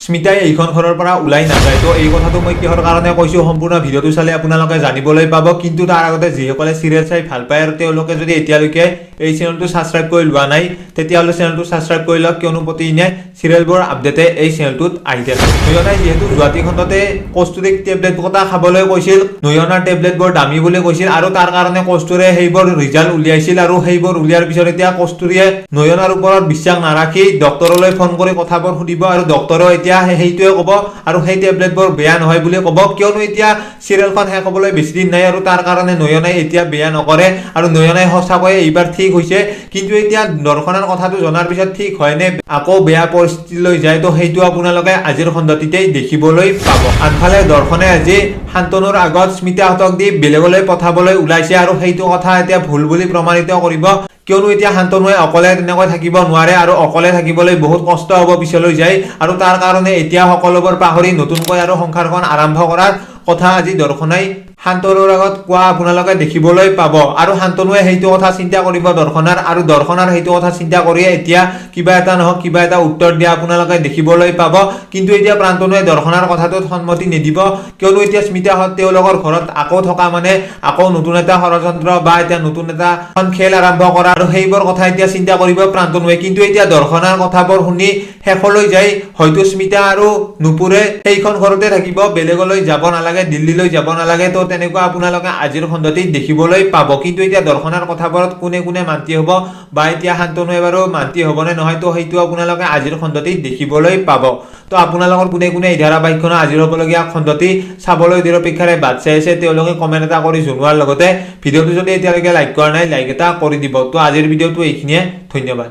স্মিতাই এইখন ঘৰৰ পৰা ওলাই নাযায়। তো এই কথাটো মই কিহৰ কাৰণে কৈছোঁ সম্পূৰ্ণ ভিডিঅ'টো চালে আপোনালোকে জানিবলৈ পাব। কিন্তু তাৰ আগতে যিসকলে চিৰিয়েল চাই ভাল পায় আৰু তেওঁলোকে যদি এতিয়ালৈকে এই চেনেলটো ছাবস্ক্ৰাইব কৰি লোৱা নাই তেতিয়াহ'লে চেনেলটো ছাবস্ক্ৰাইব কৰি লওক, কিয়নো প্ৰতিদিনে চিৰিয়েলবোৰ আপডেটে এই চেনেলটোত আহি থাকে। নয়নাই যিহেতু গুৱাহাটী খণ্ডতে কস্তুৰীক টেবলেট কথা খাবলৈ কৈছিল, নয়নাৰ টেবলেটবোৰ দামী বুলি কৈছিল আৰু তাৰ কাৰণে কস্তুৰীয়ে সেইবোৰ ৰিজাল্ট উলিয়াইছিল আৰু সেইবোৰ উলিয়াৰ পিছত এতিয়া কস্তুৰীয়ে নয়নাৰ ওপৰত বিশ্বাস নাৰাখি ডক্তৰলৈ ফোন কৰি কথাবোৰ সুধিব আৰু ডক্তৰেও এতিয়া সেইটোৱে ক'ব আৰু সেই টেবলেটবোৰ বেয়া নহয় বুলি ক'ব, কিয়নো এতিয়া চিৰিয়েলখন শেষ হ'বলৈ বেছি দিন নাই আৰু তাৰ কাৰণে নয়নাই এতিয়া বেয়া নকৰে আৰু নয়নাই সঁচাকৈয়ে এইবাৰ ঠিক হৈছে। কিন্তু এতিয়া দৰ্শনাৰ কথাটো জনাৰ পিছত ঠিক হয়নে আকৌ বেয়া পৰিস্থিতিলৈ যায়, তো সেইটো আপোনালোকে আজিৰ খণ্ডটিতেই দেখিবলৈ পাব। আনফালে দৰ্শনে আজি শান্তনুৰ আগত স্মিতাহঁতক দি বেলেগলৈ পঠাবলৈ ওলাইছে আৰু সেইটো কথা এতিয়া ভুল বুলি প্ৰমাণিত কৰিব, কিয়নো এতিয়া শান্তনুৱে অকলে তেনেকৈ থাকিব নোৱাৰে আৰু অকলে থাকিবলৈ বহুত কষ্ট হ'ব পিছলৈ যায় আৰু তাৰ কাৰণে এতিয়া সকলোবোৰ পাহৰি নতুনকৈ আৰু সংসাৰখন আৰম্ভ কৰাৰ কথা আজি দৰ্শনাই শান্তনুৰ আগত কোৱা আপোনালোকে দেখিবলৈ পাব আৰু শান্তনুৱে সেইটো কথা চিন্তা কৰিব দৰ্শনাৰ আৰু দৰ্শনাৰ সেইটো কথা চিন্তা কৰিয়ে এতিয়া কিবা এটা নহওক কিবা এটা উত্তৰ দিয়া আপোনালোকে দেখিবলৈ পাব। কিন্তু এতিয়া প্ৰান্তনুৱে দৰ্শনাৰ কথাটোত সন্মতি নিদিব, কিয়নো এতিয়া স্মিতাহঁত তেওঁলোকৰ ঘৰত আকৌ থকা মানে আকৌ নতুন এটা ষড়যন্ত্ৰ বা এতিয়া নতুন এটা খেল আৰম্ভ কৰা আৰু সেইবোৰ কথা এতিয়া চিন্তা কৰিব প্ৰান্তনুৱে। কিন্তু এতিয়া দৰ্শনাৰ কথাবোৰ শুনি শেষলৈ যায় হয়তো স্মিতা আৰু নুপুৰে সেইখন ঘৰতে থাকিব, বেলেগলৈ যাব নালাগে, দিল্লীলৈ যাব নালাগে। তো তেনেকুৱা আপোনালোকে আজিৰ খণ্ডটিত দেখিবলৈ পাব। কিন্তু এতিয়া দৰ্শনাৰ কথাবোৰত কোনে কোনে মান্তি হ'ব বা এতিয়া শান্তনুৱে বাৰু মান্তি হ'ব নে নহয়, তো সেইটো আপোনালোকে আজিৰ খণ্ডটিত দেখিবলৈ পাব। তো আপোনালোকৰ কোনে কোনে এই ধাৰাবাহিকখনৰ আজিৰ হ'বলগীয়া খণ্ডটি চাবলৈ নিৰপেক্ষাৰে বাট চাই আছে তেওঁলোকে কমেণ্ট এটা কৰি জনোৱাৰ লগতে ভিডিঅ'টো যদি এতিয়ালৈকে লাইক কৰা নাই লাইক এটা কৰি দিব। তো আজিৰ ভিডিঅ'টো এইখিনিয়ে, ধন্যবাদ।